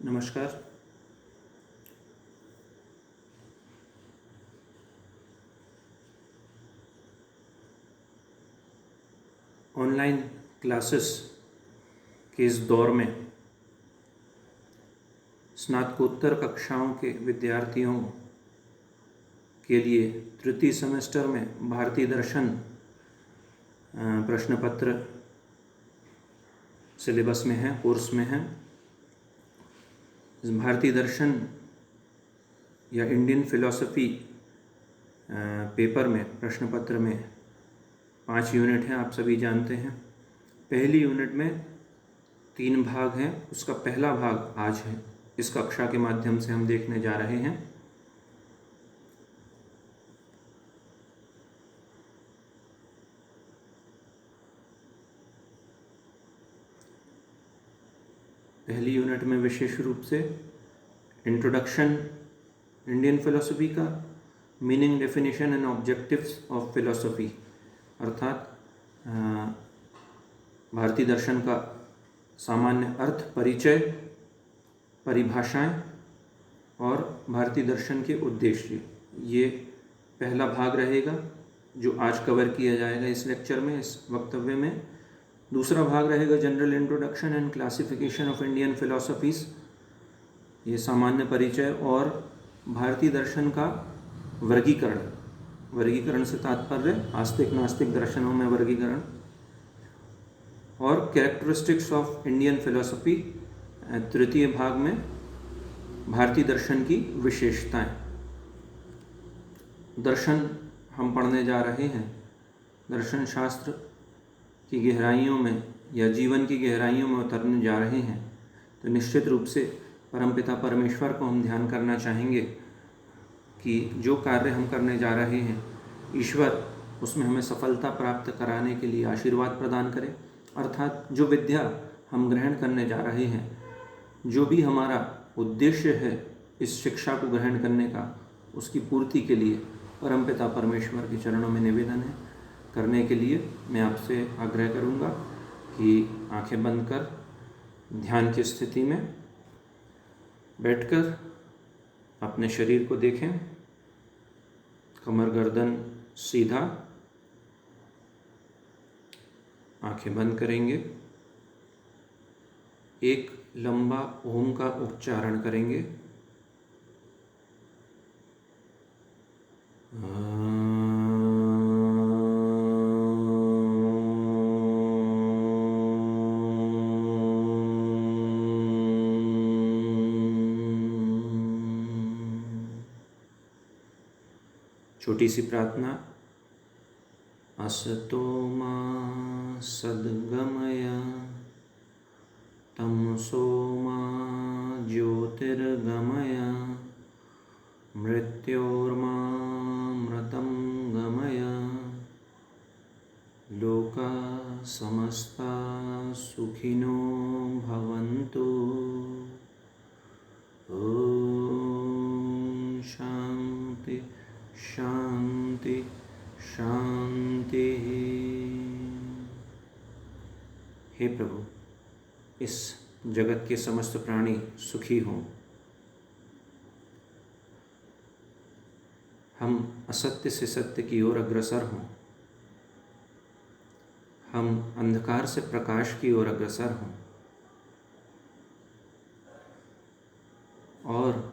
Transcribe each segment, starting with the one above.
नमस्कार। Online classes के इस दौर में स्नातकोत्तर कक्षाओं के विद्यार्थियों के लिए तृतीय सेमेस्टर में भारतीय दर्शन प्रश्न पत्र सिलेबस में है, कोर्स में है। इस भारतीय दर्शन या इंडियन फिलॉसफी पेपर में प्रश्न पत्र में 5 यूनिट हैं, आप सभी जानते हैं। पहली यूनिट में 3 भाग हैं, उसका पहला भाग आज है, इस कक्षा के माध्यम से हम देखने जा रहे हैं। पहली यूनिट में विशेष रूप से इंट्रोडक्शन इंडियन फिलॉसफी का, meaning, definition and objectives of philosophy, अर्थात भारतीय दर्शन का सामान्य अर्थ, परिचय, परिभाषाएं और भारतीय दर्शन के उद्देश्य, ये पहला भाग रहेगा जो आज कवर किया जाएगा इस लेक्चर में, इस वक्तव्य में। दूसरा भाग रहेगा general introduction and classification of Indian philosophies, ये सामान्य परिचय और भारतीय दर्शन का वर्गीकरण। वर्गीकरण से तात्पर्य आस्तिक नास्तिक दर्शनों में वर्गीकरण। और कैरेक्टरिस्टिक्स ऑफ इंडियन फिलॉसफी, तृतीय भाग में भारतीय दर्शन की विशेषताएं। दर्शन हम पढ़ने जा रहे हैं, दर्शन शास्त्र की गहराइयों में या जीवन की गहराइयों में उतरने जा रहे हैं, तो निश्चित रूप से परमपिता परमेश्वर को हम ध्यान करना चाहेंगे कि जो कार्य हम करने जा रहे हैं, ईश्वर उसमें हमें सफलता प्राप्त कराने के लिए आशीर्वाद प्रदान करे। अर्थात जो विद्या हम ग्रहण करने जा रहे हैं, जो भी हमारा उद्देश्य है इस शिक्षा को ग्रहण करने का, उसकी पूर्ति के लिए परमपिता परमेश्वर के चरणों में निवेदन है। करने के लिए मैं आपसे आग्रह करूंगा कि आंखें बंद कर ध्यान की स्थिति में बैठकर अपने शरीर को देखें। कमर गर्दन सीधा, आंखें बंद करेंगे। एक लंबा ओम का उच्चारण करेंगे। छोटी सी प्रार्थना। असतो मा सद्गमय तमसो मा ज्योतिर्गमय मृत्योर्मामृतं गमय लोका समस्ता सुखिनो भवन्तु। ओम शांति शांति शांति। हे प्रभु, इस जगत के समस्त प्राणी सुखी हों। हम असत्य से सत्य की ओर अग्रसर हों। हम अंधकार से प्रकाश की ओर अग्रसर हों और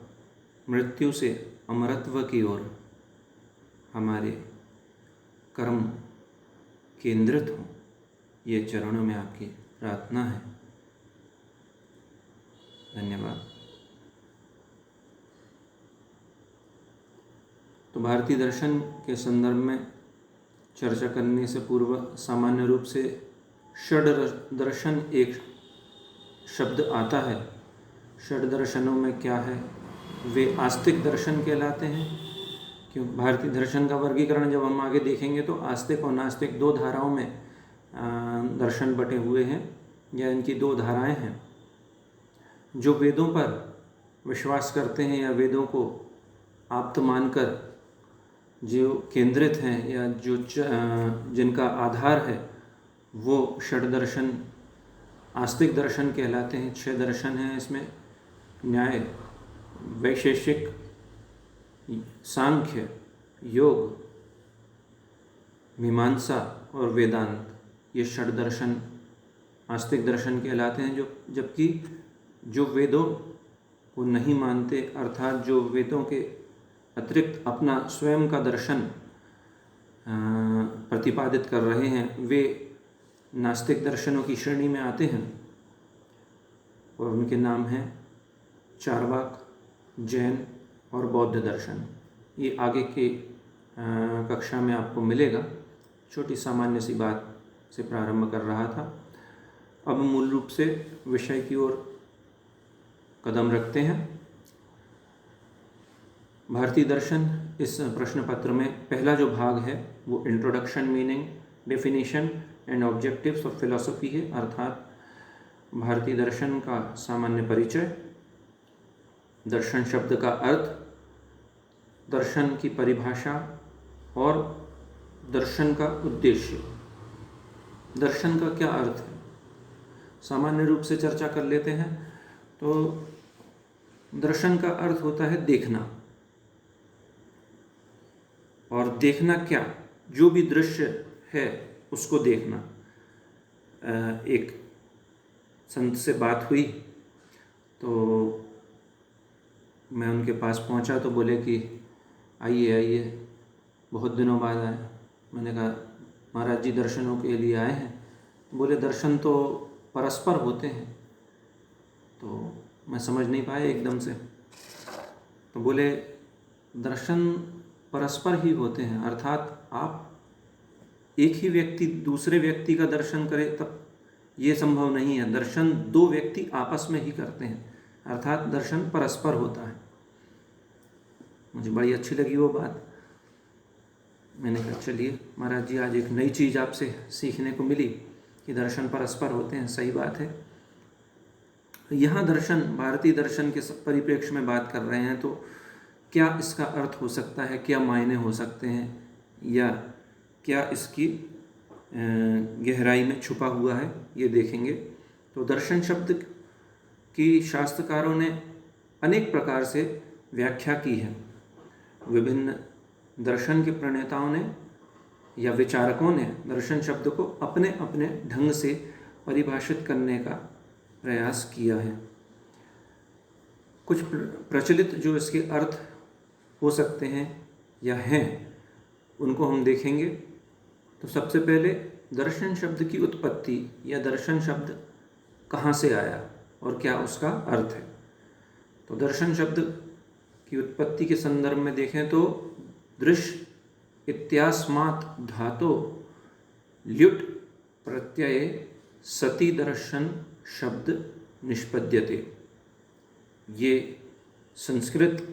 मृत्यु से अमरत्व की ओर हमारे कर्म केंद्रित हों। ये चरणों में आपकी प्रार्थना है। धन्यवाद। तो भारतीय दर्शन के संदर्भ में चर्चा करने से पूर्व सामान्य रूप से षड दर्शन एक शब्द आता है। षड दर्शनों में क्या है? वे आस्तिक दर्शन कहलाते हैं। क्यों? भारतीय दर्शन का वर्गीकरण जब हम आगे देखेंगे तो आस्तिक और नास्तिक 2 धाराओं में दर्शन बटे हुए हैं, या इनकी 2 धाराएं हैं। जो वेदों पर विश्वास करते हैं या वेदों को आप्त मानकर जो केंद्रित हैं या जो जिनका आधार है, वो षड दर्शन आस्तिक दर्शन कहलाते हैं। 6 दर्शन हैं इसमें। न्याय, वैशेषिक, सांख्य, योग, मीमांसा और वेदांत, ये षड दर्शन आस्तिक दर्शन कहलाते हैं। जबकि जो वेदों को नहीं मानते, अर्थात जो वेदों के अतिरिक्त अपना स्वयं का दर्शन प्रतिपादित कर रहे हैं, वे नास्तिक दर्शनों की श्रेणी में आते हैं और उनके नाम हैं चार्वाक, जैन और बौद्ध दर्शन। ये आगे के कक्षा में आपको मिलेगा। छोटी सामान्य सी बात से प्रारंभ कर रहा था। अब मूल रूप से विषय की ओर कदम रखते हैं। भारतीय दर्शन इस प्रश्न पत्र में पहला जो भाग है वो introduction, meaning, definition and objectives of philosophy है, अर्थात भारतीय दर्शन का सामान्य परिचय, दर्शन शब्द का अर्थ, दर्शन की परिभाषा और दर्शन का उद्देश्य। दर्शन का क्या अर्थ है, सामान्य रूप से चर्चा कर लेते हैं। तो दर्शन का अर्थ होता है देखना। और देखना क्या, जो भी दृश्य है उसको देखना। एक संत से बात हुई तो मैं उनके पास पहुंचा तो बोले कि आइए आइए, बहुत दिनों बाद आए। मैंने कहा महाराज जी दर्शनों के लिए आए हैं। बोले दर्शन तो परस्पर होते हैं। तो मैं समझ नहीं पाया एकदम से। तो बोले दर्शन परस्पर ही होते हैं, अर्थात आप एक ही व्यक्ति दूसरे व्यक्ति का दर्शन करे तब ये संभव नहीं है। दर्शन दो व्यक्ति आपस में ही करते हैं, अर्थात दर्शन परस्पर होता है। मुझे बड़ी अच्छी लगी वो बात। मैंने कहा चलिए महाराज जी, आज एक नई चीज़ आपसे सीखने को मिली कि दर्शन परस्पर होते हैं। सही बात है। यहाँ दर्शन, भारतीय दर्शन के परिप्रेक्ष्य में बात कर रहे हैं, तो क्या इसका अर्थ हो सकता है, क्या मायने हो सकते हैं, या क्या इसकी गहराई में छुपा हुआ है, ये देखेंगे। तो दर्शन शब्द की शास्त्रकारों ने अनेक प्रकार से व्याख्या की है। विभिन्न दर्शन के प्रणेताओं ने या विचारकों ने दर्शन शब्द को अपने अपने ढंग से परिभाषित करने का प्रयास किया है। कुछ प्रचलित जो इसके अर्थ हो सकते हैं या हैं, उनको हम देखेंगे। तो सबसे पहले दर्शन शब्द की उत्पत्ति या दर्शन शब्द कहाँ से आया और क्या उसका अर्थ है। तो दर्शन शब्द की उत्पत्ति के संदर्भ में देखें तो दृश्य इत्यास्मात् धातो ल्युट् प्रत्यय सति दर्शन शब्द निष्पद्यते। ये संस्कृत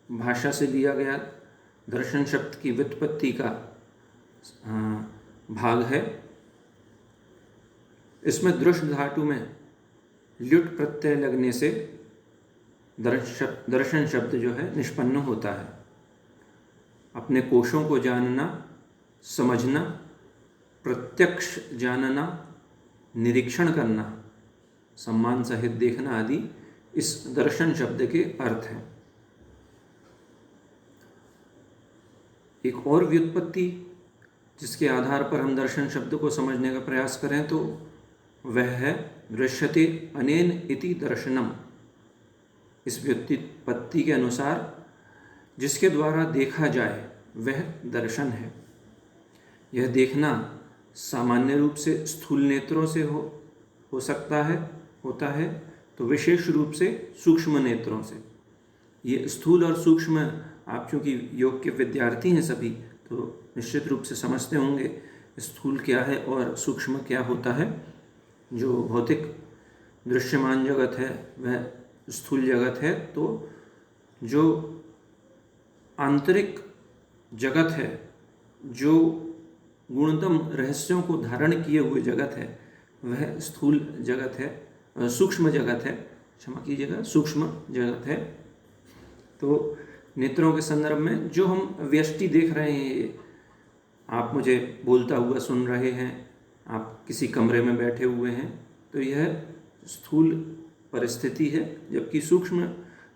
भाषा से लिया गया दर्शन शब्द की व्युत्पत्ति का भाग है। इसमें दृश्य धातु में ल्युट् प्रत्यय लगने से दर्शन शब्द जो है निष्पन्न होता है। अपने कोशों को जानना, समझना, प्रत्यक्ष जानना, निरीक्षण करना, सम्मान सहित देखना आदि इस दर्शन शब्द के अर्थ हैं। एक और व्युत्पत्ति जिसके आधार पर हम दर्शन शब्द को समझने का प्रयास करें तो वह है दृश्यते अनेन इति दर्शनम। इस व्युत्पत्ति के अनुसार जिसके द्वारा देखा जाए वह दर्शन है। यह देखना सामान्य रूप से स्थूल नेत्रों से हो सकता है, होता है, तो विशेष रूप से सूक्ष्म नेत्रों से। ये स्थूल और सूक्ष्म, आप चूँकि योग के विद्यार्थी हैं सभी, तो निश्चित रूप से समझते होंगे स्थूल क्या है और सूक्ष्म क्या होता है। जो भौतिक दृश्यमान जगत है वह स्थूल जगत है, तो जो आंतरिक जगत है, जो गुणतम रहस्यों को धारण किए हुए जगत है, वह स्थूल जगत है, सूक्ष्म जगत है, क्षमा कीजिएगा, सूक्ष्म जगत है। तो नेत्रों के संदर्भ में जो हम व्यष्टि देख रहे हैं, आप मुझे बोलता हुआ सुन रहे हैं, आप किसी कमरे में बैठे हुए हैं, तो यह स्थूल परिस्थिति है, जबकि सूक्ष्म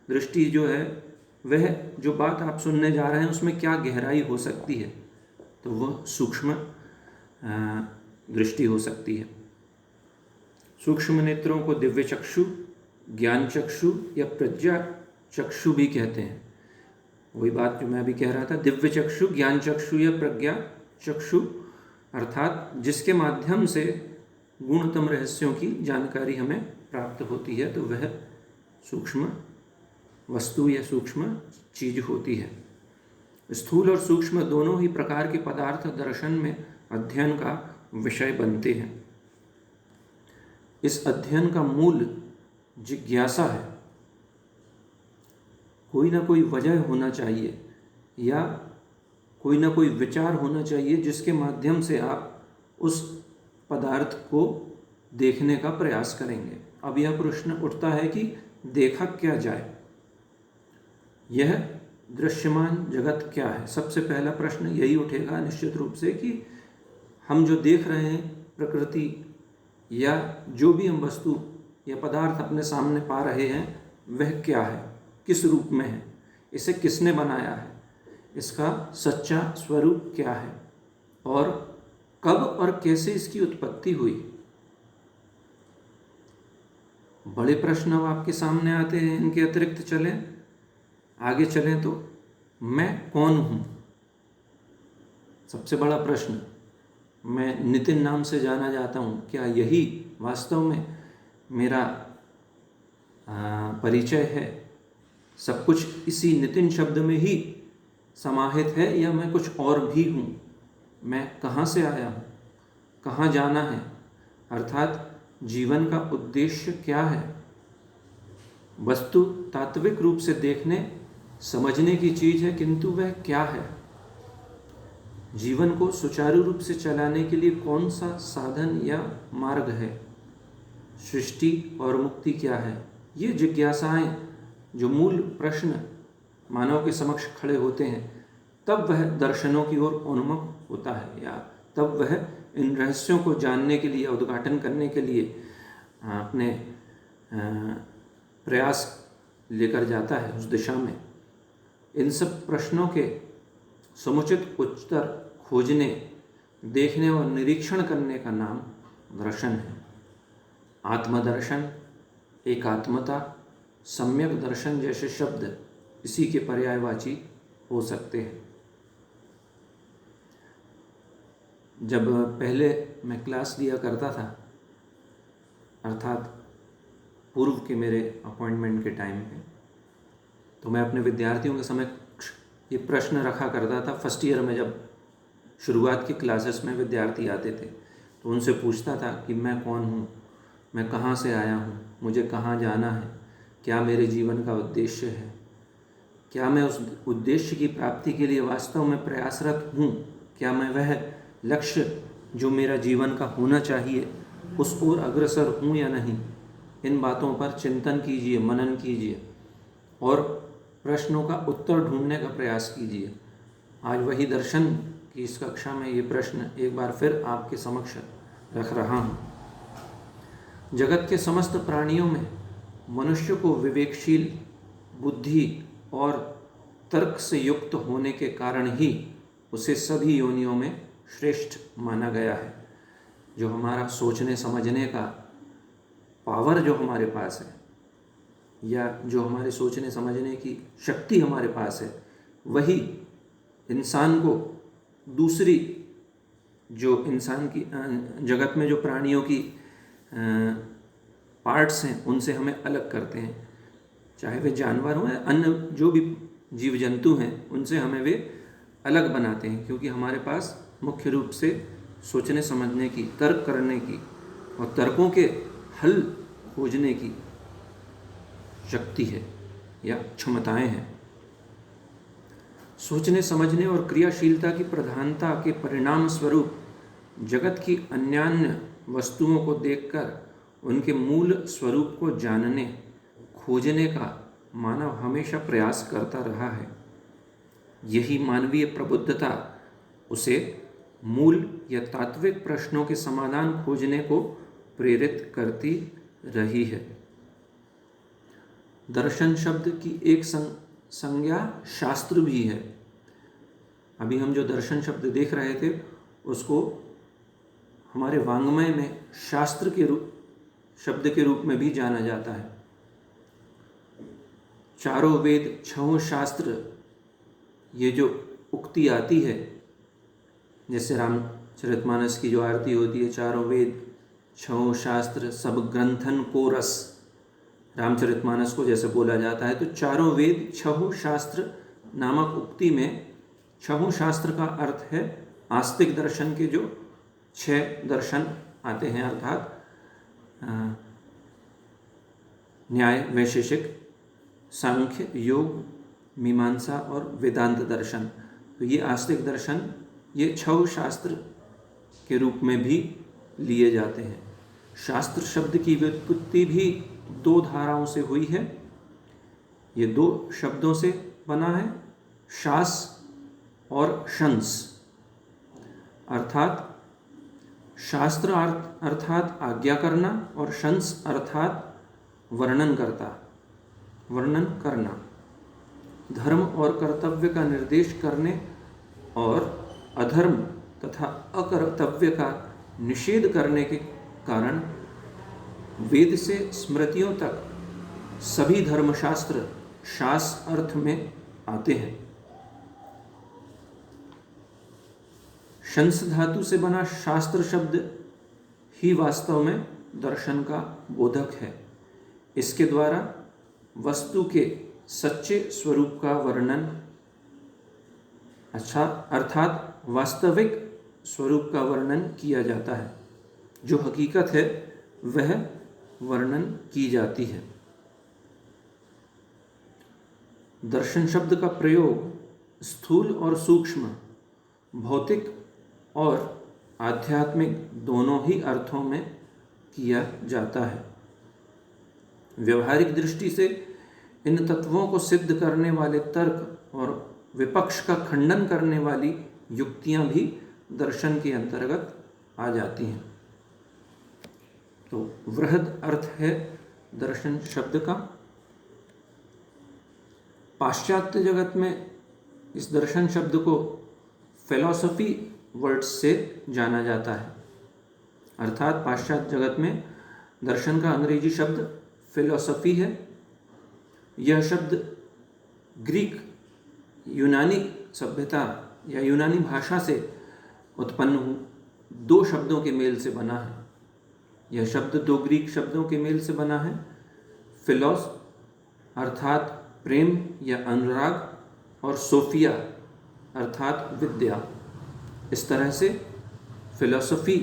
दृष्टि जो है वह जो बात आप सुनने जा रहे हैं उसमें क्या गहराई हो सकती है, तो वह सूक्ष्म दृष्टि हो सकती है। सूक्ष्म नेत्रों को दिव्य चक्षु, ज्ञान चक्षु या प्रज्ञा चक्षु भी कहते हैं। वही बात जो मैं अभी कह रहा था, दिव्य चक्षु, ज्ञान चक्षु या प्रज्ञा चक्षु, अर्थात जिसके माध्यम से गुणतम रहस्यों की जानकारी हमें प्राप्त होती है, तो वह सूक्ष्म वस्तु या सूक्ष्म चीज होती है। स्थूल और सूक्ष्म दोनों ही प्रकार के पदार्थ दर्शन में अध्ययन का विषय बनते हैं। इस अध्ययन का मूल जिज्ञासा है। कोई ना कोई वजह होना चाहिए या कोई ना कोई विचार होना चाहिए जिसके माध्यम से आप उस पदार्थ को देखने का प्रयास करेंगे। अब यह प्रश्न उठता है कि देखा क्या जाए, यह दृश्यमान जगत क्या है। सबसे पहला प्रश्न यही उठेगा निश्चित रूप से कि हम जो देख रहे हैं प्रकृति या जो भी हम वस्तु या पदार्थ अपने सामने पा रहे हैं वह क्या है, किस रूप में है, इसे किसने बनाया है, इसका सच्चा स्वरूप क्या है और कब और कैसे इसकी उत्पत्ति हुई। बड़े प्रश्न अब आपके सामने आते हैं। इनके अतिरिक्त आगे चलें तो मैं कौन हूँ। सबसे बड़ा प्रश्न, मैं नितिन नाम से जाना जाता हूँ, क्या यही वास्तव में मेरा परिचय है? सब कुछ इसी नितिन शब्द में ही समाहित है या मैं कुछ और भी हूँ? मैं कहाँ से आया हूँ, कहाँ जाना है, अर्थात जीवन का उद्देश्य क्या है। वस्तु तात्विक रूप से देखने समझने की चीज़ है, किंतु वह क्या है। जीवन को सुचारू रूप से चलाने के लिए कौन सा साधन या मार्ग है। सृष्टि और मुक्ति क्या है। ये जिज्ञासाएं जो मूल प्रश्न मानव के समक्ष खड़े होते हैं, तब वह दर्शनों की ओर उन्मुख होता है, या तब वह इन रहस्यों को जानने के लिए, उद्घाटन करने के लिए अपने प्रयास लेकर जाता है उस दिशा में। इन सब प्रश्नों के समुचित उत्तर खोजने, देखने और निरीक्षण करने का नाम दर्शन है। आत्मदर्शन, एकात्मता, सम्यक दर्शन जैसे शब्द इसी के पर्यायवाची हो सकते हैं। जब पहले मैं क्लास दिया करता था, अर्थात पूर्व के मेरे अपॉइंटमेंट के टाइम पे, तो मैं अपने विद्यार्थियों के समक्ष ये प्रश्न रखा करता था। फर्स्ट ईयर में जब शुरुआत की क्लासेस में विद्यार्थी आते थे तो उनसे पूछता था कि मैं कौन हूँ, मैं कहाँ से आया हूँ, मुझे कहाँ जाना है, क्या मेरे जीवन का उद्देश्य है, क्या मैं उस उद्देश्य की प्राप्ति के लिए वास्तव में प्रयासरत हूँ, क्या मैं वह लक्ष्य जो मेरा जीवन का होना चाहिए उस ओर अग्रसर हूँ या नहीं। इन बातों पर चिंतन कीजिए, मनन कीजिए और प्रश्नों का उत्तर ढूंढने का प्रयास कीजिए। आज वही दर्शन की इस कक्षा में ये प्रश्न एक बार फिर आपके समक्ष रख रहा हूँ। जगत के समस्त प्राणियों में मनुष्य को विवेकशील, बुद्धि और तर्क से युक्त होने के कारण ही उसे सभी योनियों में श्रेष्ठ माना गया है। जो हमारा सोचने समझने का पावर जो हमारे पास है, या जो हमारे सोचने समझने की शक्ति हमारे पास है, वही इंसान को दूसरी जो इंसान की जगत में जो प्राणियों की पार्ट्स हैं उनसे हमें अलग करते हैं। चाहे वे जानवर हों या अन्य जो भी जीव जंतु हैं, उनसे हमें वे अलग बनाते हैं, क्योंकि हमारे पास मुख्य रूप से सोचने समझने की, तर्क करने की और तर्कों के हल खोजने की शक्ति है या क्षमताएं हैं। सोचने समझने और क्रियाशीलता की प्रधानता के परिणाम स्वरूप जगत की अन्यान्य वस्तुओं को देखकर उनके मूल स्वरूप को जानने, खोजने का मानव हमेशा प्रयास करता रहा है। यही मानवीय प्रबुद्धता उसे मूल या तात्विक प्रश्नों के समाधान खोजने को प्रेरित करती रही है। दर्शन शब्द की एक संज्ञा शास्त्र भी है। अभी हम जो दर्शन शब्द देख रहे थे उसको हमारे वाङ्मय में शास्त्र के रूप शब्द के रूप में भी जाना जाता है। चारों वेद छहों शास्त्र, ये जो उक्ति आती है, जैसे रामचरितमानस की जो आरती होती है, चारों वेद छहों शास्त्र सब ग्रंथन को रस, रामचरितमानस को जैसे बोला जाता है, तो चारों वेद छहों शास्त्र नामक उक्ति में छहों शास्त्र का अर्थ है आस्तिक दर्शन के जो 6 दर्शन आते हैं, अर्थात न्याय, वैशेषिक, सांख्य, योग, मीमांसा और वेदांत दर्शन। तो ये आस्तिक दर्शन ये 6 शास्त्र के रूप में भी लिए जाते हैं। शास्त्र शब्द की व्युत्पत्ति भी 2 धाराओं से हुई है। ये 2 शब्दों से बना है, शास और शंस, अर्थात शास्त्र अर्थात आज्ञा करना और शंस अर्थात वर्णन करना, धर्म और कर्तव्य का निर्देश करने और अधर्म तथा अकर्तव्य का निषेध करने के कारण वेद से स्मृतियों तक सभी धर्मशास्त्र शास अर्थ में आते हैं। शंस धातु से बना शास्त्र शब्द ही वास्तव में दर्शन का बोधक है। इसके द्वारा वस्तु के सच्चे स्वरूप का वर्णन, अर्थात वास्तविक स्वरूप का वर्णन किया जाता है। जो हकीकत है वह वर्णन की जाती है। दर्शन शब्द का प्रयोग स्थूल और सूक्ष्म, भौतिक और आध्यात्मिक दोनों ही अर्थों में किया जाता है। व्यवहारिक दृष्टि से इन तत्वों को सिद्ध करने वाले तर्क और विपक्ष का खंडन करने वाली युक्तियां भी दर्शन के अंतर्गत आ जाती हैं। तो वृहद अर्थ है दर्शन शब्द का। पाश्चात्य जगत में इस दर्शन शब्द को फिलॉसफी वर्ड से जाना जाता है, अर्थात पाश्चात्य जगत में दर्शन का अंग्रेजी शब्द फिलॉसफी है। यह शब्द ग्रीक यूनानी सभ्यता या यूनानी भाषा से उत्पन्न 2 शब्दों के मेल से बना है। यह शब्द 2 ग्रीक शब्दों के मेल से बना है, फिलोस अर्थात प्रेम या अनुराग, और सोफिया अर्थात विद्या। इस तरह से फिलॉसफी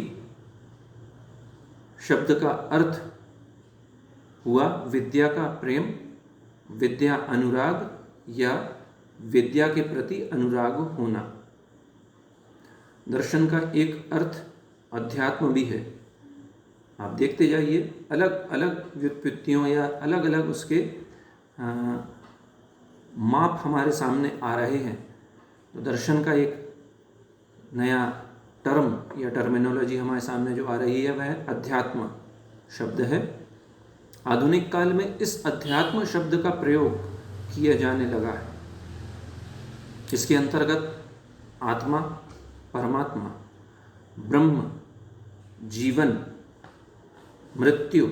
शब्द का अर्थ हुआ विद्या का प्रेम, विद्या अनुराग या विद्या के प्रति अनुराग होना। दर्शन का एक अर्थ अध्यात्म भी है। आप देखते जाइए, अलग अलग व्युत्पत्तियों या अलग अलग उसके माप हमारे सामने आ रहे हैं। तो दर्शन का एक नया टर्म या टर्मिनोलॉजी हमारे सामने जो आ रही है वह अध्यात्म शब्द है। आधुनिक काल में इस अध्यात्म शब्द का प्रयोग किया जाने लगा है। इसके अंतर्गत आत्मा, परमात्मा, ब्रह्म, जीवन, मृत्यु,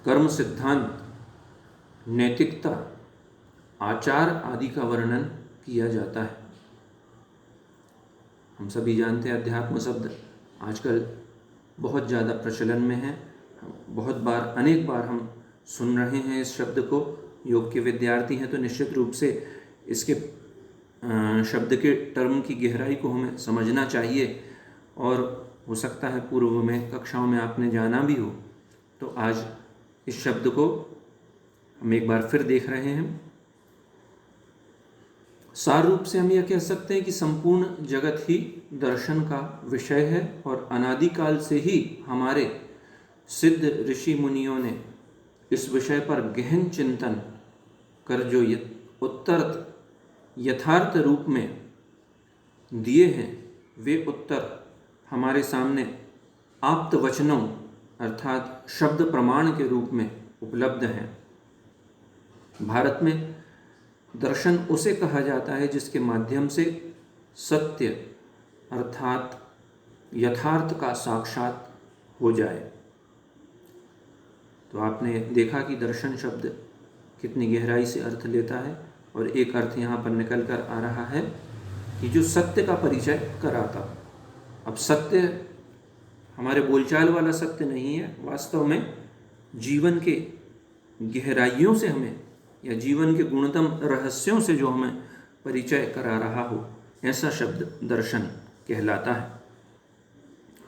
कर्म सिद्धांत, नैतिकता, आचार आदि का वर्णन किया जाता है। हम सभी जानते हैं अध्यात्म शब्द आजकल बहुत ज़्यादा प्रचलन में है। बहुत बार, अनेक बार हम सुन रहे हैं इस शब्द को। योग के विद्यार्थी हैं तो निश्चित रूप से इसके शब्द के टर्म की गहराई को हमें समझना चाहिए, और हो सकता है पूर्व में कक्षाओं में आपने जाना भी हो। तो आज इस शब्द को हम एक बार फिर देख रहे हैं। सार रूप से हम यह कह सकते हैं कि संपूर्ण जगत ही दर्शन का विषय है, और अनादिकाल से ही हमारे सिद्ध ऋषि मुनियों ने इस विषय पर गहन चिंतन कर जो उत्तर यथार्थ रूप में दिए हैं, वे उत्तर हमारे सामने आप्त वचनों अर्थात शब्द प्रमाण के रूप में उपलब्ध हैं। भारत में दर्शन उसे कहा जाता है जिसके माध्यम से सत्य अर्थात यथार्थ का साक्षात हो जाए। तो आपने देखा कि दर्शन शब्द कितनी गहराई से अर्थ लेता है, और एक अर्थ यहाँ पर निकल कर आ रहा है कि जो सत्य का परिचय कराता। अब सत्य हमारे बोलचाल वाला सत्य नहीं है, वास्तव में जीवन के गहराइयों से हमें, या जीवन के गुणतम रहस्यों से जो हमें परिचय करा रहा हो, ऐसा शब्द दर्शन कहलाता है।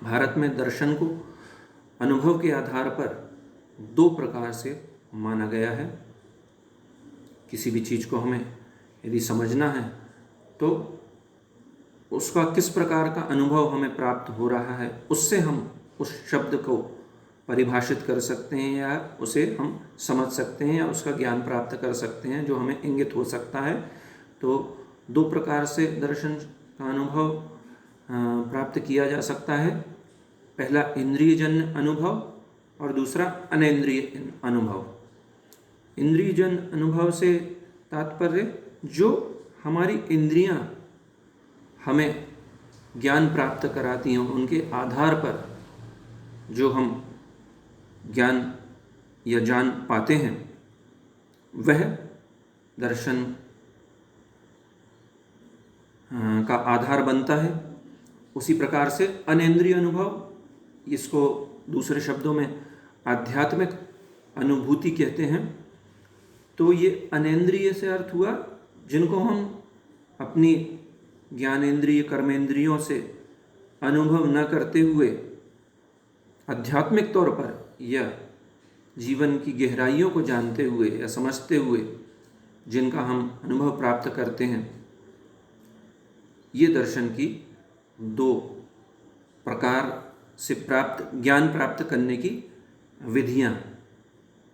भारत में दर्शन को अनुभव के आधार पर दो प्रकार से माना गया है। किसी भी चीज़ को हमें यदि समझना है तो उसका किस प्रकार का अनुभव हमें प्राप्त हो रहा है, उससे हम उस शब्द को परिभाषित कर सकते हैं, या उसे हम समझ सकते हैं, या उसका ज्ञान प्राप्त कर सकते हैं जो हमें इंगित हो सकता है। तो दो प्रकार से दर्शन का अनुभव प्राप्त किया जा सकता है। पहला इंद्रियजन्य अनुभव और दूसरा अनेंद्रिय अनुभव। इंद्रियजन्य अनुभव से तात्पर्य जो हमारी इंद्रियां हमें ज्ञान प्राप्त कराती हैं, उनके आधार पर जो हम ज्ञान या जान पाते हैं, वह दर्शन का आधार बनता है। उसी प्रकार से अनेंद्रिय अनुभव, इसको दूसरे शब्दों में आध्यात्मिक अनुभूति कहते हैं। तो ये अनेंद्रिय से अर्थ हुआ जिनको हम अपनी ज्ञानेंद्रिय कर्मेंद्रियों से अनुभव न करते हुए आध्यात्मिक तौर पर या जीवन की गहराइयों को जानते हुए या समझते हुए जिनका हम अनुभव प्राप्त करते हैं, ये दर्शन की दो प्रकार से ज्ञान प्राप्त करने की विधियां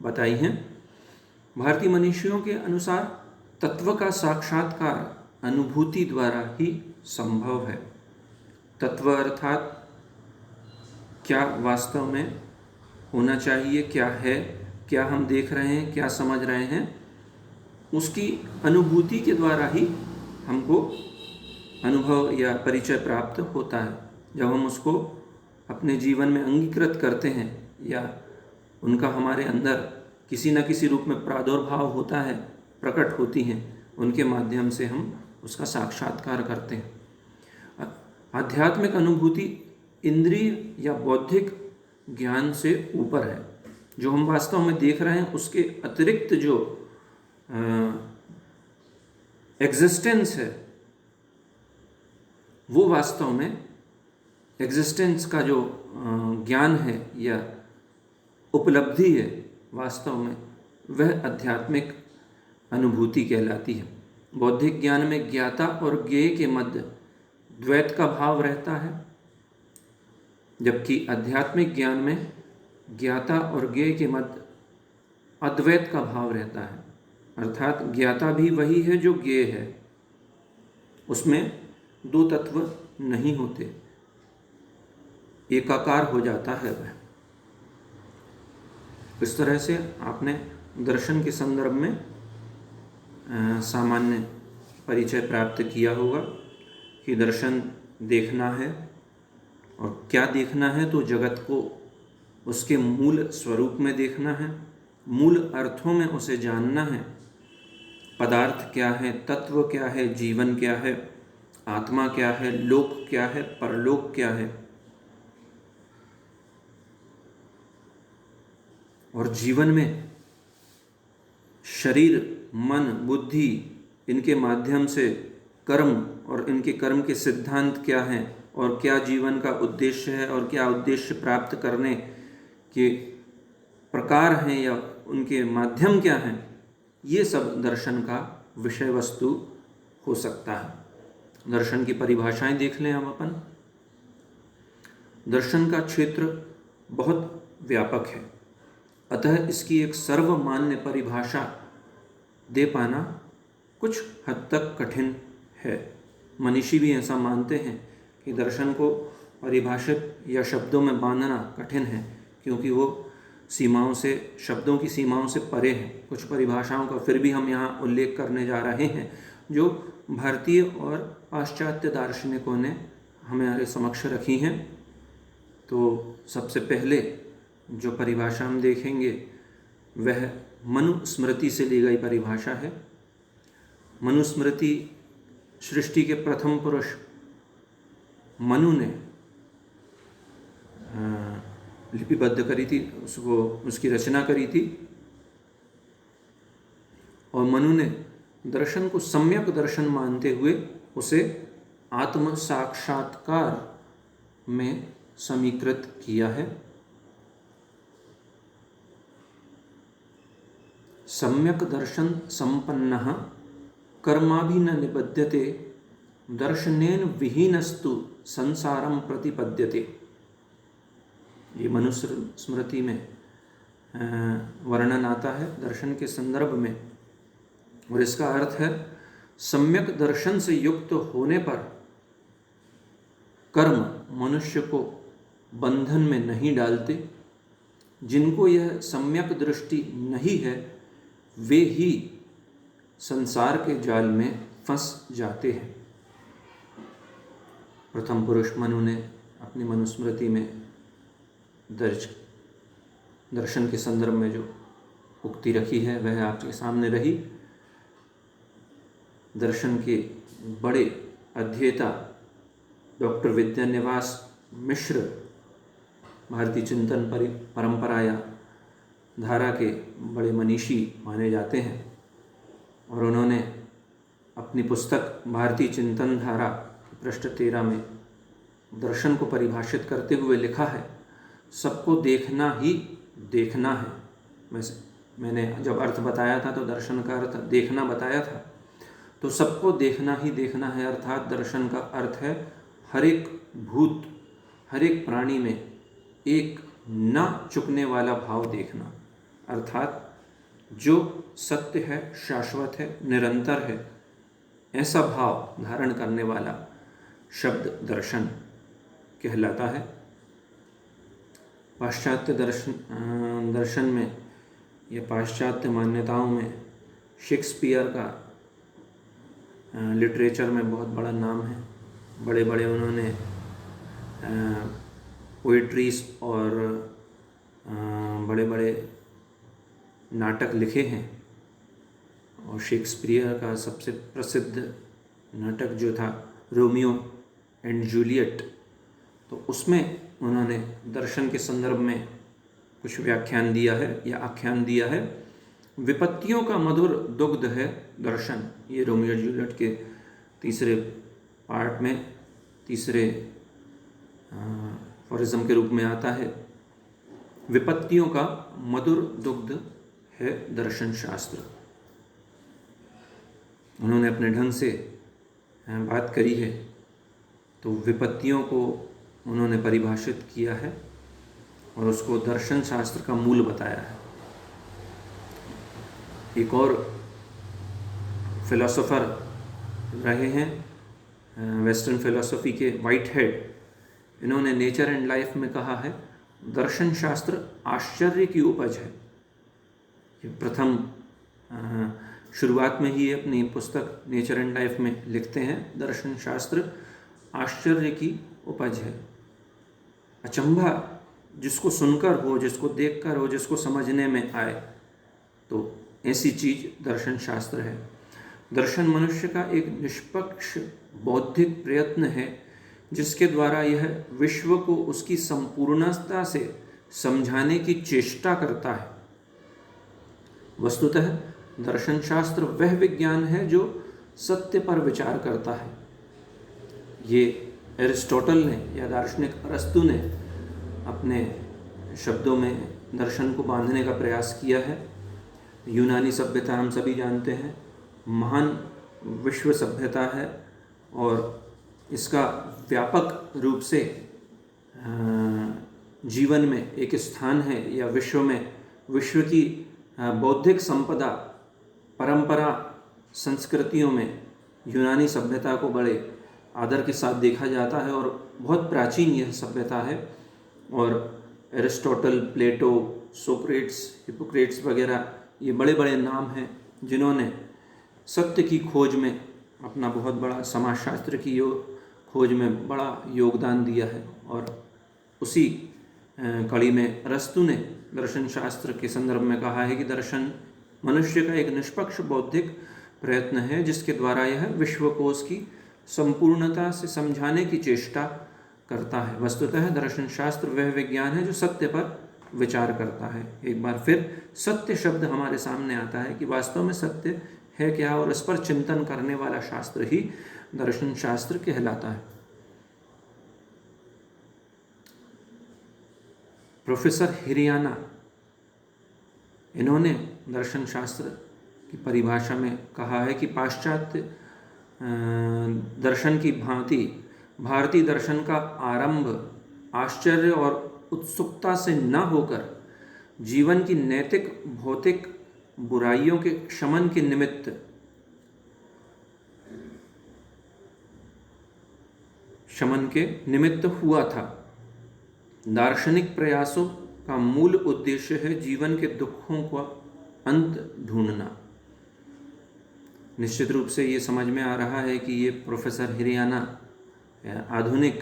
बताई हैं। भारतीय मनीषियों के अनुसार तत्व का साक्षात्कार अनुभूति द्वारा ही संभव है। तत्व अर्थात क्या वास्तव में होना चाहिए, क्या है, क्या हम देख रहे हैं, क्या समझ रहे हैं, उसकी अनुभूति के द्वारा ही हमको अनुभव या परिचय प्राप्त होता है। जब हम उसको अपने जीवन में अंगीकृत करते हैं या उनका हमारे अंदर किसी न किसी रूप में प्रादुर्भाव होता है, प्रकट होती हैं, उनके माध्यम से हम उसका साक्षात्कार करते हैं। आध्यात्मिक अनुभूति इंद्रिय या बौद्धिक ज्ञान से ऊपर है। जो हम वास्तव में देख रहे हैं उसके अतिरिक्त जो एग्जिस्टेंस है, वो वास्तव में एग्जिस्टेंस का जो ज्ञान है या उपलब्धि है, वास्तव में वह आध्यात्मिक अनुभूति कहलाती है। बौद्धिक ज्ञान में ज्ञाता और ज्ञेय के मध्य द्वैत का भाव रहता है, जबकि आध्यात्मिक ज्ञान में ज्ञाता और ज्ञेय के मध्य अद्वैत का भाव रहता है। अर्थात ज्ञाता भी वही है जो ज्ञेय है, उसमें दो तत्व नहीं होते, एकाकार हो जाता है वह। इस तरह से आपने दर्शन के संदर्भ में सामान्य परिचय प्राप्त किया होगा कि दर्शन देखना है, और क्या देखना है, तो जगत को उसके मूल स्वरूप में देखना है, मूल अर्थों में उसे जानना है। पदार्थ क्या है, तत्व क्या है, जीवन क्या है, आत्मा क्या है, लोक क्या है, परलोक क्या है, और जीवन में शरीर, मन, बुद्धि, इनके माध्यम से कर्म और इनके कर्म के सिद्धांत क्या हैं, और क्या जीवन का उद्देश्य है, और क्या उद्देश्य प्राप्त करने के प्रकार हैं या उनके माध्यम क्या हैं, ये सब दर्शन का विषय वस्तु हो सकता है। दर्शन की परिभाषाएं देख लें हम अपन। दर्शन का क्षेत्र बहुत व्यापक है, अतः इसकी एक सर्वमान्य परिभाषा दे पाना कुछ हद तक कठिन है। मनीषी भी ऐसा मानते हैं कि दर्शन को परिभाषित या शब्दों में बांधना कठिन है, क्योंकि वो सीमाओं से, शब्दों की सीमाओं से परे है। कुछ परिभाषाओं का फिर भी हम यहाँ उल्लेख करने जा रहे हैं जो भारतीय और पाश्चात्य दार्शनिकों ने हमारे समक्ष रखी हैं। तो सबसे पहले जो परिभाषा हम देखेंगे वह मनुस्मृति से ली गई परिभाषा है। मनुस्मृति सृष्टि के प्रथम पुरुष मनु ने लिपिबद्ध करी थी, उसकी रचना करी थी। और मनु ने दर्शन को सम्यक दर्शन मानते हुए उसे आत्म साक्षात्कार में समीकृत किया है। सम्यक दर्शन संपन्नः कर्माभि न निबध्यते दर्शनेन विहीनस्तु संसारम प्रतिपद्यते। ये मनुस्मृति में वर्णन आता है दर्शन के संदर्भ में, और इसका अर्थ है सम्यक दर्शन से युक्त होने पर कर्म मनुष्य को बंधन में नहीं डालते। जिनको यह सम्यक दृष्टि नहीं है वे ही संसार के जाल में फंस जाते हैं। प्रथम पुरुष मनु ने अपनी मनुस्मृति में दर्ज दर्शन के संदर्भ में जो उक्ति रखी है वह आपके सामने रही। दर्शन के बड़े अध्येता डॉक्टर विद्यानिवास मिश्र भारतीय चिंतन परंपरा या धारा के बड़े मनीषी माने जाते हैं, और उन्होंने अपनी पुस्तक भारतीय चिंतन धारा पृष्ठ 13 में दर्शन को परिभाषित करते हुए लिखा है, सबको देखना ही देखना है। मैंने जब अर्थ बताया था तो दर्शन का अर्थ देखना बताया था, तो सबको देखना ही देखना है। अर्थात दर्शन का अर्थ है हर एक भूत, हर एक प्राणी में एक न चुकने वाला भाव देखना, अर्थात जो सत्य है, शाश्वत है, निरंतर है, ऐसा भाव धारण करने वाला शब्द दर्शन कहलाता है। पाश्चात्य दर्शन में या पाश्चात्य मान्यताओं में शेक्सपियर का लिटरेचर में बहुत बड़ा नाम है। बड़े बड़े उन्होंने पोइट्रीज और बड़े बड़े नाटक लिखे हैं, और शेक्सपियर का सबसे प्रसिद्ध नाटक जो था रोमियो एंड जूलियट, तो उसमें उन्होंने दर्शन के संदर्भ में कुछ व्याख्यान दिया है या आख्यान दिया है। विपत्तियों का मधुर दुग्ध है दर्शन, ये रोमियो जूलियट के तीसरे पार्ट में तीसरे फोरिज्म के रूप में आता है। विपत्तियों का मधुर दुग्ध है दर्शन शास्त्र। उन्होंने अपने ढंग से बात करी है, तो विपत्तियों को उन्होंने परिभाषित किया है और उसको दर्शन शास्त्र का मूल बताया है। एक और फिलोसोफर रहे हैं वेस्टर्न फिलोसफी के, व्हाइटहेड, इन्होंने नेचर एंड लाइफ में कहा है दर्शन शास्त्र आश्चर्य की उपज है। प्रथम शुरुआत में ही अपनी पुस्तक नेचर एंड लाइफ में लिखते हैं दर्शन शास्त्र आश्चर्य की उपज है। अचंभा जिसको सुनकर हो, जिसको देखकर हो, जिसको समझने में आए, तो ऐसी चीज दर्शन शास्त्र है। दर्शन मनुष्य का एक निष्पक्ष बौद्धिक प्रयत्न है जिसके द्वारा यह विश्व को उसकी संपूर्णता से समझाने की चेष्टा करता है। वस्तुतः दर्शन शास्त्र वह विज्ञान है जो सत्य पर विचार करता है। ये एरिस्टोटल ने या दार्शनिक अरस्तु ने अपने शब्दों में दर्शन को बांधने का प्रयास किया है। यूनानी सभ्यता हम सभी जानते हैं महान विश्व सभ्यता है, और इसका व्यापक रूप से जीवन में एक स्थान है, या विश्व में विश्व की बौद्धिक संपदा परंपरा संस्कृतियों में यूनानी सभ्यता को बड़े आदर के साथ देखा जाता है, और बहुत प्राचीन यह सभ्यता है। और एरिस्टोटल, प्लेटो, सोक्रेट्स, हिपोक्रेट्स वगैरह ये बड़े बड़े नाम हैं जिन्होंने सत्य की खोज में अपना बहुत बड़ा, समाजशास्त्र की खोज में बड़ा योगदान दिया है। और उसी कड़ी में अरस्तु ने दर्शन शास्त्र के संदर्भ में कहा है कि दर्शन मनुष्य का एक निष्पक्ष बौद्धिक प्रयत्न है जिसके द्वारा यह विश्वकोश की संपूर्णता से समझाने की चेष्टा करता है। वस्तुतः दर्शन शास्त्र वह विज्ञान है जो सत्य पर विचार करता है। एक बार फिर सत्य शब्द हमारे सामने आता है कि वास्तव में सत्य है क्या, और इस पर चिंतन करने वाला शास्त्र ही दर्शन शास्त्र कहलाता है। प्रोफेसर हिरियाना, इन्होंने दर्शन शास्त्र की परिभाषा में कहा है कि पाश्चात्य दर्शन की भांति भारतीय दर्शन का आरंभ आश्चर्य और उत्सुकता से न होकर जीवन की नैतिक भौतिक बुराइयों के शमन के निमित्त हुआ था। दार्शनिक प्रयासों का मूल उद्देश्य है जीवन के दुखों का अंत ढूंढना। निश्चित रूप से ये समझ में आ रहा है कि ये प्रोफेसर हिरियाना आधुनिक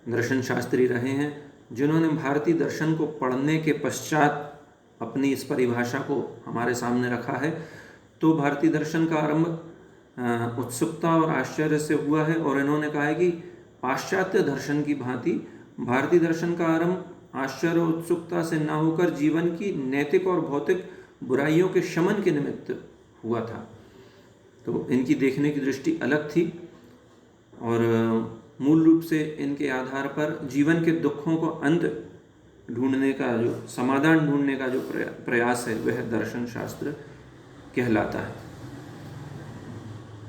दर्शन शास्त्री रहे हैं जिन्होंने भारतीय दर्शन को पढ़ने के पश्चात अपनी इस परिभाषा को हमारे सामने रखा है। तो भारतीय दर्शन का आरंभ उत्सुकता और आश्चर्य से हुआ है, और इन्होंने कहा है कि पाश्चात्य दर्शन की भांति भारतीय दर्शन का आरंभ आश्चर्य और उत्सुकता से न होकर जीवन की नैतिक और भौतिक बुराइयों के शमन के निमित्त हुआ था। तो इनकी देखने की दृष्टि अलग थी, और मूल रूप से इनके आधार पर जीवन के दुखों को अंत ढूंढने का, जो समाधान ढूंढने का जो प्रयास है, वह दर्शन शास्त्र कहलाता है।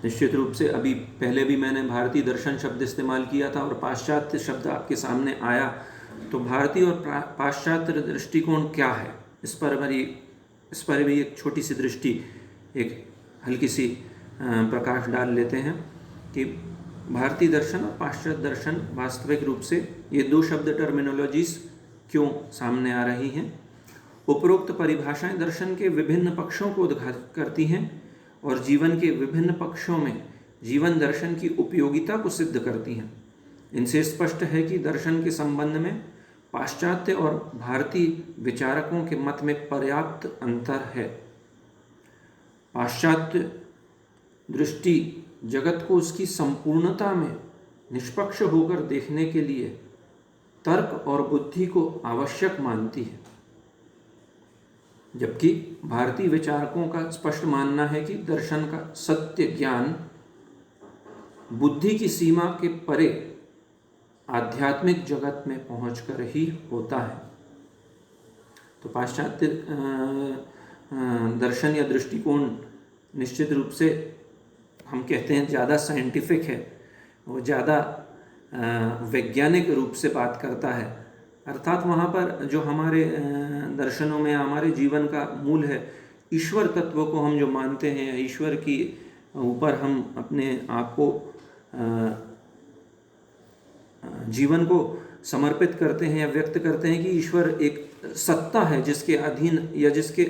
निश्चित रूप से अभी पहले भी मैंने भारतीय दर्शन शब्द इस्तेमाल किया था और पाश्चात्य शब्द आपके सामने आया। तो भारतीय और पाश्चात्य दृष्टिकोण क्या है, इस पर भी एक छोटी सी दृष्टि, एक हल्की सी प्रकाश डाल लेते हैं कि भारतीय दर्शन और पाश्चात्य दर्शन वास्तविक रूप से ये दो शब्द टर्मिनोलॉजीज क्यों सामने आ रही हैं। उपरोक्त परिभाषाएं दर्शन के विभिन्न पक्षों को उद्घाटित करती हैं और जीवन के विभिन्न पक्षों में जीवन दर्शन की उपयोगिता को सिद्ध करती हैं। इनसे स्पष्ट है कि दर्शन के संबंध में पाश्चात्य और भारतीय विचारकों के मत में पर्याप्त अंतर है। पाश्चात्य दृष्टि जगत को उसकी संपूर्णता में निष्पक्ष होकर देखने के लिए तर्क और बुद्धि को आवश्यक मानती है, जबकि भारतीय विचारकों का स्पष्ट मानना है कि दर्शन का सत्य ज्ञान बुद्धि की सीमा के परे आध्यात्मिक जगत में पहुंचकर ही होता है। तो पाश्चात्य दर्शन या दृष्टिकोण निश्चित रूप से हम कहते हैं ज़्यादा साइंटिफिक है, वो ज़्यादा वैज्ञानिक रूप से बात करता है। अर्थात वहाँ पर जो हमारे दर्शनों में हमारे जीवन का मूल है, ईश्वर तत्व को हम जो मानते हैं, ईश्वर की ऊपर हम अपने आप को जीवन को समर्पित करते हैं या व्यक्त करते हैं कि ईश्वर एक सत्ता है जिसके अधीन या जिसके